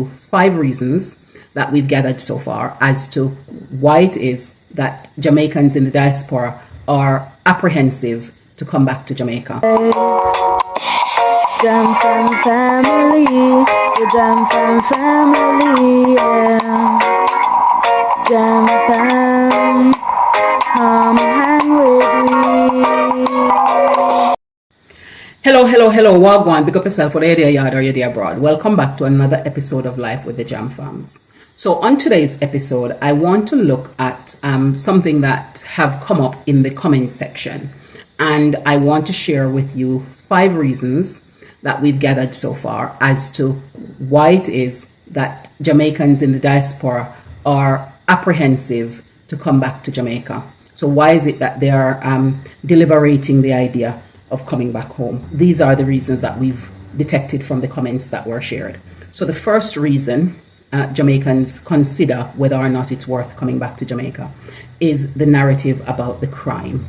5 reasons that we've gathered so far as to why it is that Jamaicans in the diaspora are apprehensive to come back to Jamaica. Jam Fam family, the Jam Fam family, yeah. Jam Fam, come hang with me. Hello, Wagwan, pick up yourself for the yard or you're abroad. Welcome back to another episode of Life with the Jam Fams. So on today's episode, I want to look at something that have come up in the comment section. And I want to share with you 5 reasons that we've gathered so far as to why it is that Jamaicans in the diaspora are apprehensive to come back to Jamaica. So why is it that they are deliberating the idea of coming back home? These are the reasons that we've detected from the comments that were shared. So the first reason Jamaicans consider whether or not it's worth coming back to Jamaica is the narrative about the crime.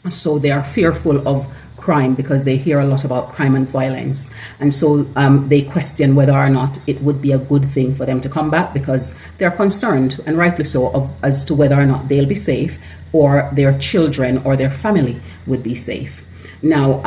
So they are fearful of crime because they hear a lot about crime and violence, and so they question whether or not it would be a good thing for them to come back because they're concerned, and rightly so, as to whether or not they'll be safe or their children or their family would be safe. Now,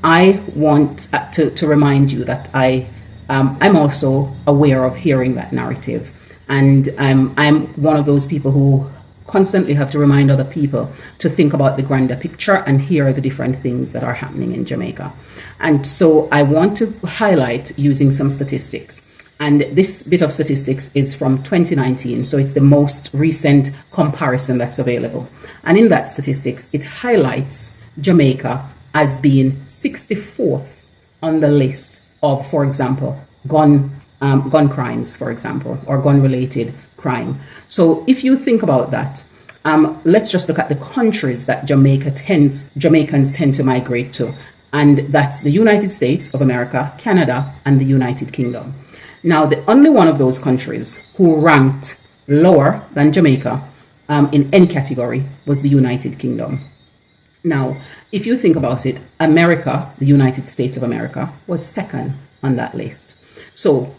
I want to remind you that I'm also aware of hearing that narrative, and I'm one of those people who constantly have to remind other people to think about the grander picture and hear the different things that are happening in Jamaica. And so I want to highlight using some statistics. And this bit of statistics is from 2019, so it's the most recent comparison that's available. And in that statistics, it highlights Jamaica as being 64th on the list of, for example, gun crimes, for example, or gun-related crime. So if you think about that, let's just look at the countries that Jamaicans tend to migrate to, and that's the United States of America, Canada, and the United Kingdom. Now, the only one of those countries who ranked lower than Jamaica in any category was the United Kingdom. Now, if you think about it, America, the United States of America, was second on that list. So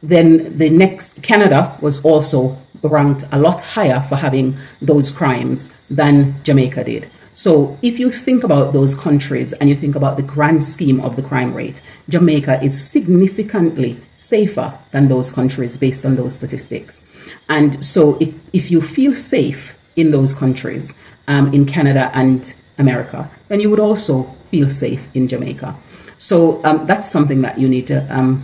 then the next, Canada was also ranked a lot higher for having those crimes than Jamaica did. So if you think about those countries and you think about the grand scheme of the crime rate, Jamaica is significantly safer than those countries based on those statistics. And so if you feel safe in those countries, in Canada and America, then you would also feel safe in Jamaica. So that's something that you need to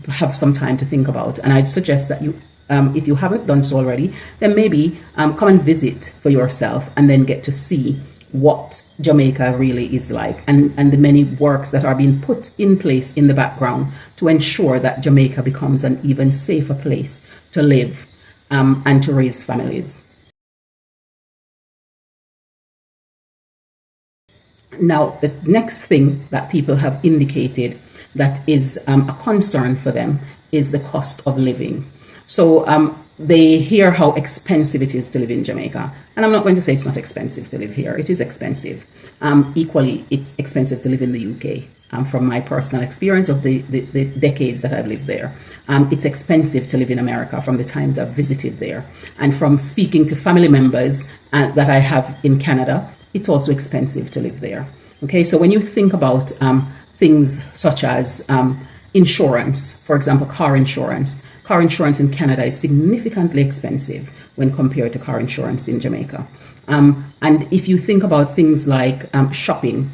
have some time to think about. And I'd suggest that you, if you haven't done so already, then maybe come and visit for yourself and then get to see what Jamaica really is like, and the many works that are being put in place in the background to ensure that Jamaica becomes an even safer place to live and to raise families. Now, the next thing that people have indicated that is a concern for them is the cost of living. So they hear how expensive it is to live in Jamaica. And I'm not going to say it's not expensive to live here. It is expensive. Equally, it's expensive to live in the UK. From my personal experience of the decades that I've lived there. It's expensive to live in America from the times I've visited there. And from speaking to family members that I have in Canada, it's also expensive to live there. Okay, so when you think about things such as insurance, for example, car insurance in Canada is significantly expensive when compared to car insurance in Jamaica. And if you think about things like shopping,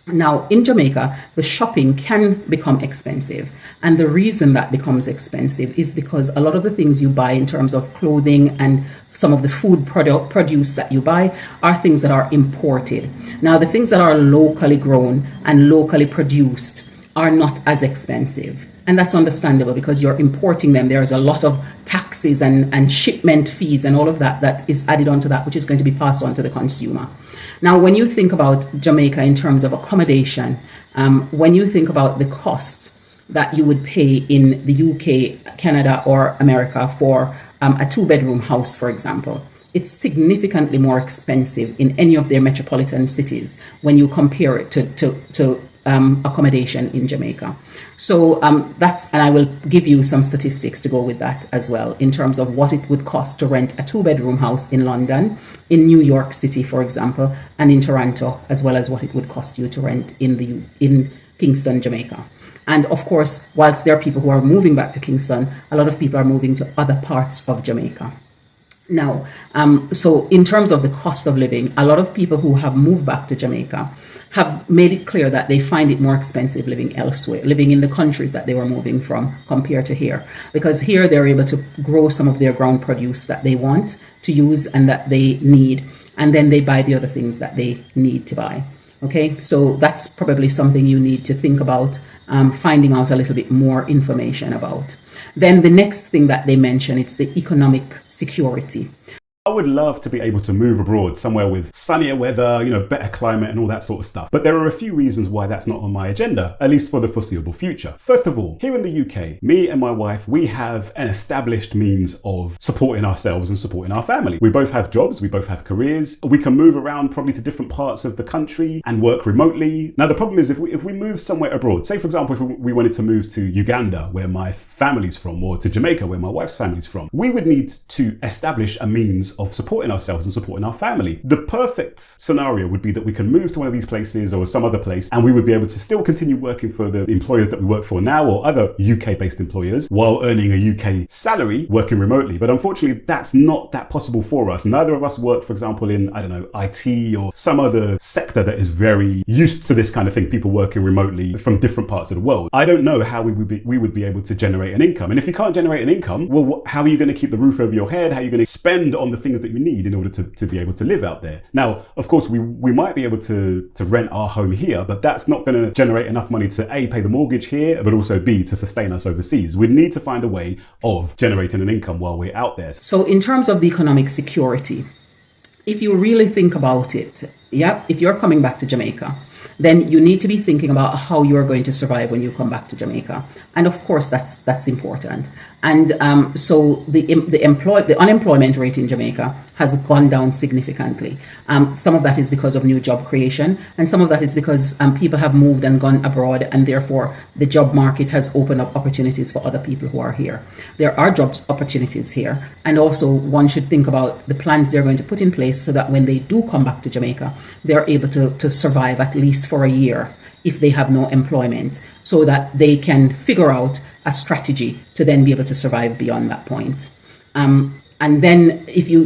now in Jamaica, the shopping can become expensive. And the reason that becomes expensive is because a lot of the things you buy in terms of clothing and some of the food produce that you buy are things that are imported. Now, the things that are locally grown and locally produced are not as expensive. And that's understandable because you're importing them. There's a lot of taxes and shipment fees and all of that is added onto that, which is going to be passed on to the consumer. Now, when you think about Jamaica in terms of accommodation, when you think about the cost that you would pay in the UK, Canada, or America for a 2-bedroom house, for example, it's significantly more expensive in any of their metropolitan cities when you compare it to accommodation in Jamaica. So and I will give you some statistics to go with that as well, in terms of what it would cost to rent a 2-bedroom house in London, in New York City, for example, and in Toronto, as well as what it would cost you to rent in Kingston, Jamaica. And of course, whilst there are people who are moving back to Kingston, a lot of people are moving to other parts of Jamaica. Now, so in terms of the cost of living, a lot of people who have moved back to Jamaica have made it clear that they find it more expensive living elsewhere, living in the countries that they were moving from compared to here. Because here they're able to grow some of their ground produce that they want to use and that they need, and then they buy the other things that they need to buy. Okay, so that's probably something you need to think about, finding out a little bit more information about. Then the next thing that they mention, it's the economic security. I would love to be able to move abroad somewhere with sunnier weather, better climate and all that sort of stuff. But there are a few reasons why that's not on my agenda, at least for the foreseeable future. First of all, here in the UK, me and my wife, we have an established means of supporting ourselves and supporting our family. We both have jobs, we both have careers. We can move around probably to different parts of the country and work remotely. Now, the problem is if we move somewhere abroad, say for example, if we wanted to move to Uganda, where my family's from, or to Jamaica, where my wife's family's from, we would need to establish a means of supporting ourselves and supporting our family. The perfect scenario would be that we can move to one of these places or some other place, and we would be able to still continue working for the employers that we work for now, or other UK-based employers, while earning a UK salary working remotely. But unfortunately, that's not that possible for us. Neither of us work, for example, in, I don't know, IT or some other sector that is very used to this kind of thing, people working remotely from different parts of the world. I don't know how we would be able to generate an income. And if you can't generate an income, well, how are you going to keep the roof over your head? How are you going to spend on the things that you need in order to be able to live out there? Now, of course, we might be able to rent our home here, but that's not going to generate enough money to A, pay the mortgage here, but also B, to sustain us overseas. We need to find a way of generating an income while we're out there. So in terms of the economic security, if you really think about it, if you're coming back to Jamaica, then you need to be thinking about how you are going to survive when you come back to Jamaica. And of course, that's important. And so the unemployment rate in Jamaica has gone down significantly. Some of that is because of new job creation, and some of that is because people have moved and gone abroad, and therefore the job market has opened up opportunities for other people who are here. There are job opportunities here, and also one should think about the plans they're going to put in place so that when they do come back to Jamaica, they're able to survive at least for a year if they have no employment, so that they can figure out a strategy to then be able to survive beyond that point. And then if you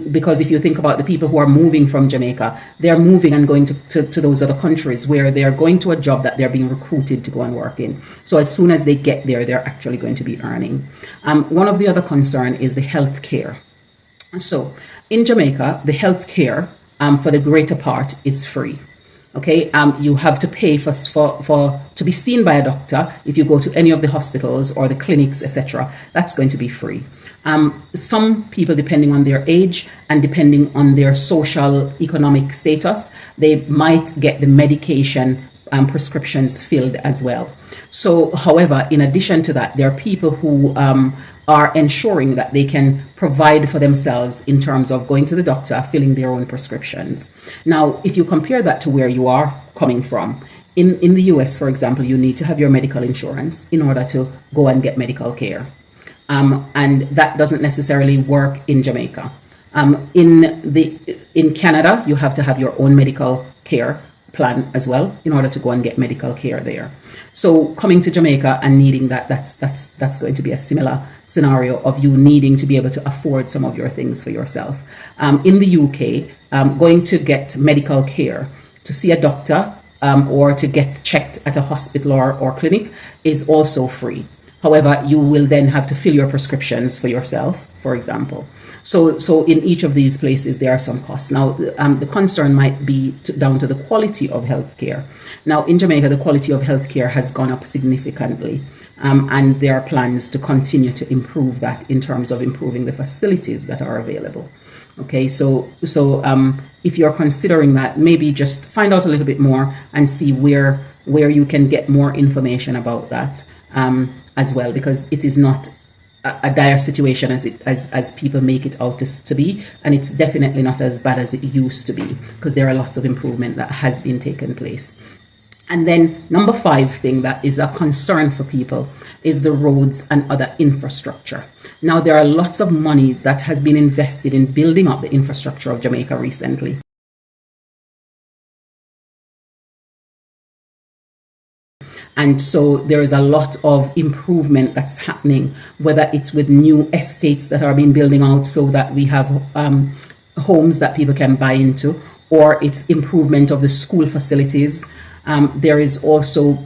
think about the people who are moving from Jamaica, they're moving and going to those other countries where they're going to a job that they're being recruited to go and work in. So as soon as they get there, they're actually going to be earning. One of the other concern is the health care. So in Jamaica, the health care for the greater part is free. Okay, you have to pay for to be seen by a doctor. If you go to any of the hospitals or the clinics, etc., that's going to be free. Some people, depending on their age and depending on their social economic status, they might get the medication prescriptions filled as well. So, however, in addition to that, there are people who are ensuring that they can provide for themselves in terms of going to the doctor, filling their own prescriptions. Now, if you compare that to where you are coming from, in the US, for example, you need to have your medical insurance in order to go and get medical care. And that doesn't necessarily work in Jamaica. In Canada, you have to have your own medical care plan as well in order to go and get medical care there. So coming to Jamaica and needing that's going to be a similar scenario of you needing to be able to afford some of your things for yourself. In the UK, going to get medical care, to see a doctor or to get checked at a hospital or clinic is also free. However, you will then have to fill your prescriptions for yourself, for example. So in each of these places, there are some costs. Now, the concern might be down to the quality of healthcare. Now, in Jamaica, the quality of healthcare has gone up significantly. And there are plans to continue to improve that in terms of improving the facilities that are available. Okay, so if you're considering that, maybe just find out a little bit more and see where you can get more information about that as well, because it is not a dire situation as people make it out to be, and it's definitely not as bad as it used to be, because there are lots of improvement that has been taken place. And then number 5 thing that is a concern for people is the roads and other infrastructure. Now, there are lots of money that has been invested in building up the infrastructure of Jamaica recently. And so there is a lot of improvement that's happening, whether it's with new estates that are being building out so that we have homes that people can buy into, or it's improvement of the school facilities. There is also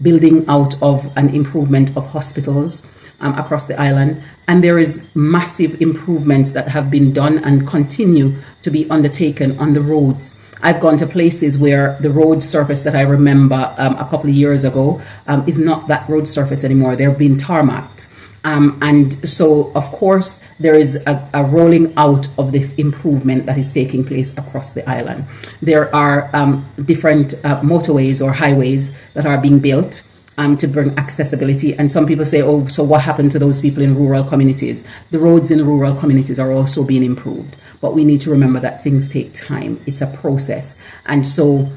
building out of an improvement of hospitals across the island. And there is massive improvements that have been done and continue to be undertaken on the roads. I've gone to places where the road surface that I remember a couple of years ago is not that road surface anymore. They're being tarmacked. And so, of course, there is a rolling out of this improvement that is taking place across the island. There are different motorways or highways that are being built to bring accessibility. And some people say, oh, so what happened to those people in rural communities? The roads in rural communities are also being improved. But we need to remember that things take time. It's a process. And so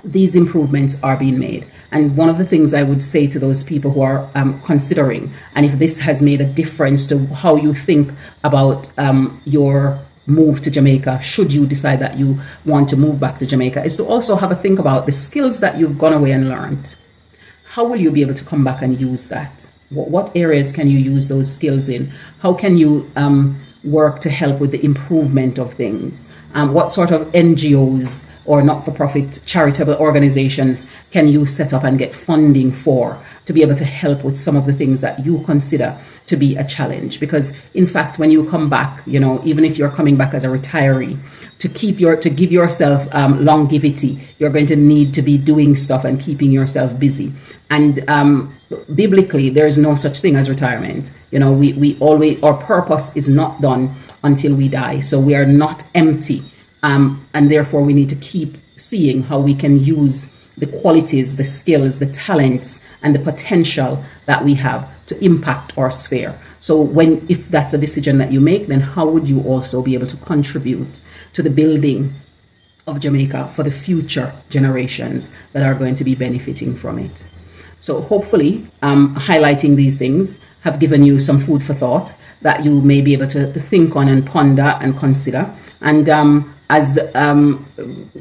these improvements are being made. And one of the things I would say to those people who are considering, and if this has made a difference to how you think about your move to Jamaica, should you decide that you want to move back to Jamaica, is to also have a think about the skills that you've gone away and learned. How will you be able to come back and use that? What areas can you use those skills in? How can you work to help with the improvement of things? What sort of NGOs or not-for-profit charitable organizations can you set up and get funding for to be able to help with some of the things that you consider to be a challenge? Because in fact, when you come back, you know, even if you're coming back as a retiree, to give yourself longevity, you're going to need to be doing stuff and keeping yourself busy. And biblically, there is no such thing as retirement. You know, we always, our purpose is not done until we die. So we are not empty. And therefore, we need to keep seeing how we can use the qualities, the skills, the talents, and the potential that we have to impact our sphere. So if that's a decision that you make, then how would you also be able to contribute to the building of Jamaica for the future generations that are going to be benefiting from it? So hopefully highlighting these things have given you some food for thought that you may be able to think on and ponder and consider. And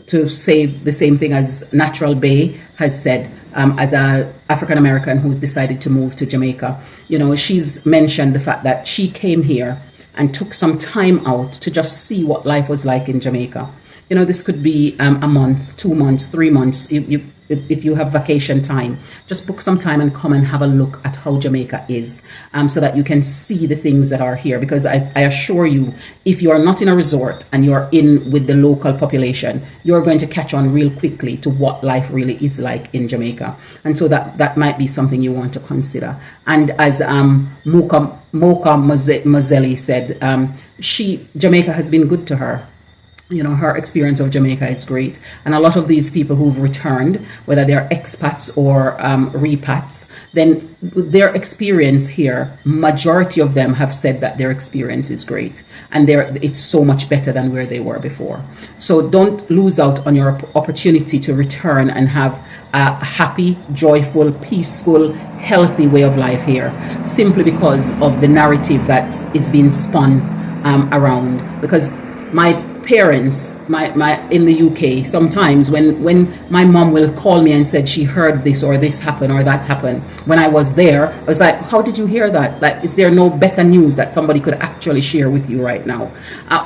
to say the same thing as Natural Bay has said, as a African American who's decided to move to Jamaica, you know, she's mentioned the fact that she came here and took some time out to just see what life was like in Jamaica. You know, this could be a month, 2 months, 3 months. If you have vacation time, just book some time and come and have a look at how Jamaica is, so that you can see the things that are here. Because I assure you, if you are not in a resort and you're in with the local population, you're going to catch on real quickly to what life really is like in Jamaica. And so that might be something you want to consider. And as Mocha Mazelli said, Jamaica has been good to her. You know, her experience of Jamaica is great. And a lot of these people who've returned, whether they're expats or repats, then their experience here, majority of them have said that their experience is great. And it's so much better than where they were before. So don't lose out on your opportunity to return and have a happy, joyful, peaceful, healthy way of life here, simply because of the narrative that is being spun around. Because my parents, my in the UK, sometimes when my mom will call me and said she heard this or this happened or that happened, when I was there, I was like, how did you hear that? Like, is there no better news that somebody could actually share with you right now?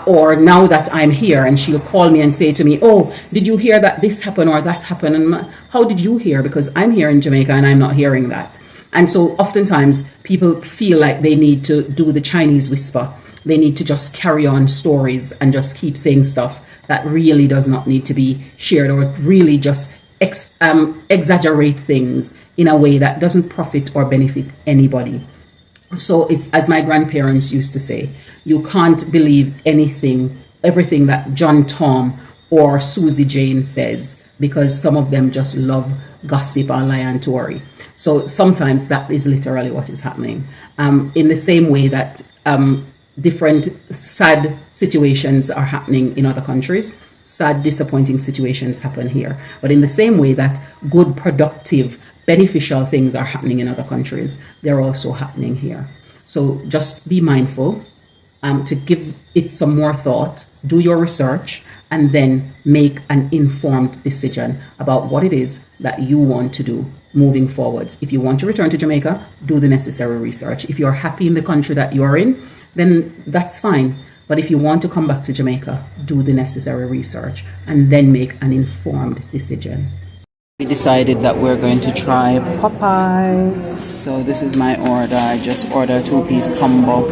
Or now that I'm here, and she'll call me and say to me, oh, did you hear that this happened or that happened? And how did you hear? Because I'm here in Jamaica and I'm not hearing that. And so oftentimes people feel like they need to do the Chinese whisper. They need to just carry on stories and just keep saying stuff that really does not need to be shared, or really just exaggerate things in a way that doesn't profit or benefit anybody. So it's, as my grandparents used to say, you can't believe everything that John Tom or Susie Jane says, because some of them just love gossip and lie and tory. So sometimes that is literally what is happening. In the same way that different sad situations are happening in other countries. sad, disappointing situations happen here. But in the same way that good, productive, beneficial things are happening in other countries, they're also happening here. So just be mindful to give it some more thought, do your research, and then make an informed decision about what it is that you want to do moving forwards. If you want to return to Jamaica, do the necessary research. If you're happy in the country that you're in, then that's fine. But if you want to come back to Jamaica, do the necessary research and then make an informed decision. We decided that we're going to try Popeyes. So this is my order. I just ordered a 2-piece combo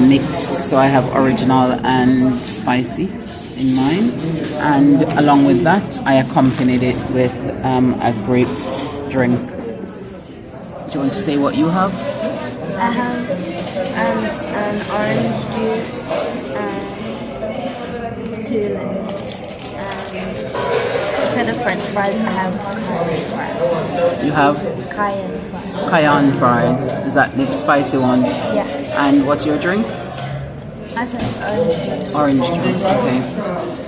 mixed. So I have original and spicy in mine. And along with that, I accompanied it with a grape drink. Do you want to say what you have? I have an orange juice and 2 lemons. Instead of French fries, I have cayenne fries. You have? Cayenne fries. Cayenne fries. Is that the spicy one? Yeah. And what's your drink? I said orange juice. Orange juice, okay.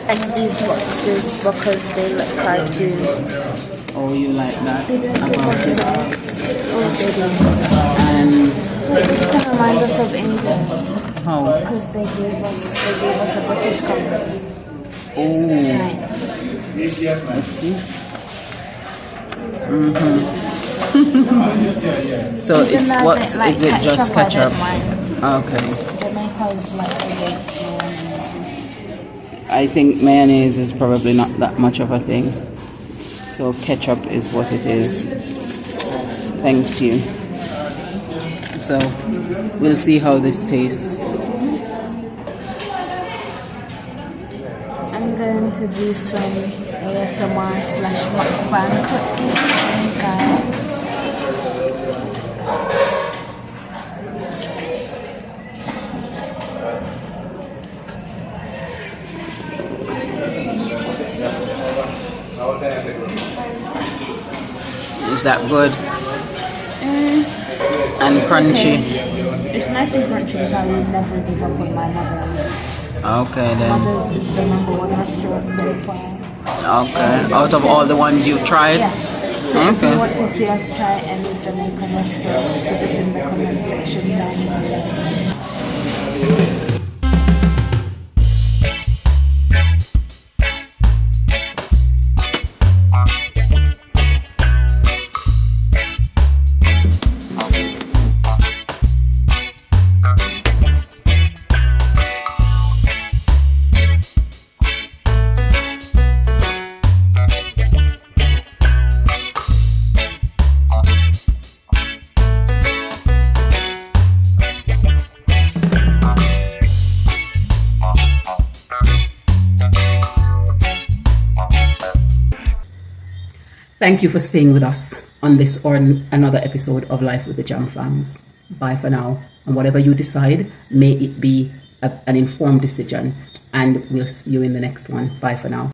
I like these boxes because they look cartoon. Oh, you like that? They don't give about us it? Oh, they do. And Wait, this can remind us of England. how? Because they gave us a British company. Oh, let's see. So Even it's though I what don't like is it? Just ketchup? I don't mind. Okay. Jamaica is like a great I think mayonnaise is probably not that much of a thing. So ketchup is what it is. Thank you. So we'll see how this tastes. I'm going to do some ASMR / mukbang cooking, guys. Is that good? And crunchy? Okay. It's nice and crunchy, but I would never give up on my mother's. Okay then. Mother's is the #1 restaurant so far. Okay. Out of all the ones you've tried? Yeah. So if Okay. you want to see us try any Jamaican restaurants, put it in the comment section down below. Thank you for staying with us on this or another episode of Life with the Jam Fams. Bye for now. And whatever you decide, may it be an informed decision. And we'll see you in the next one. Bye for now.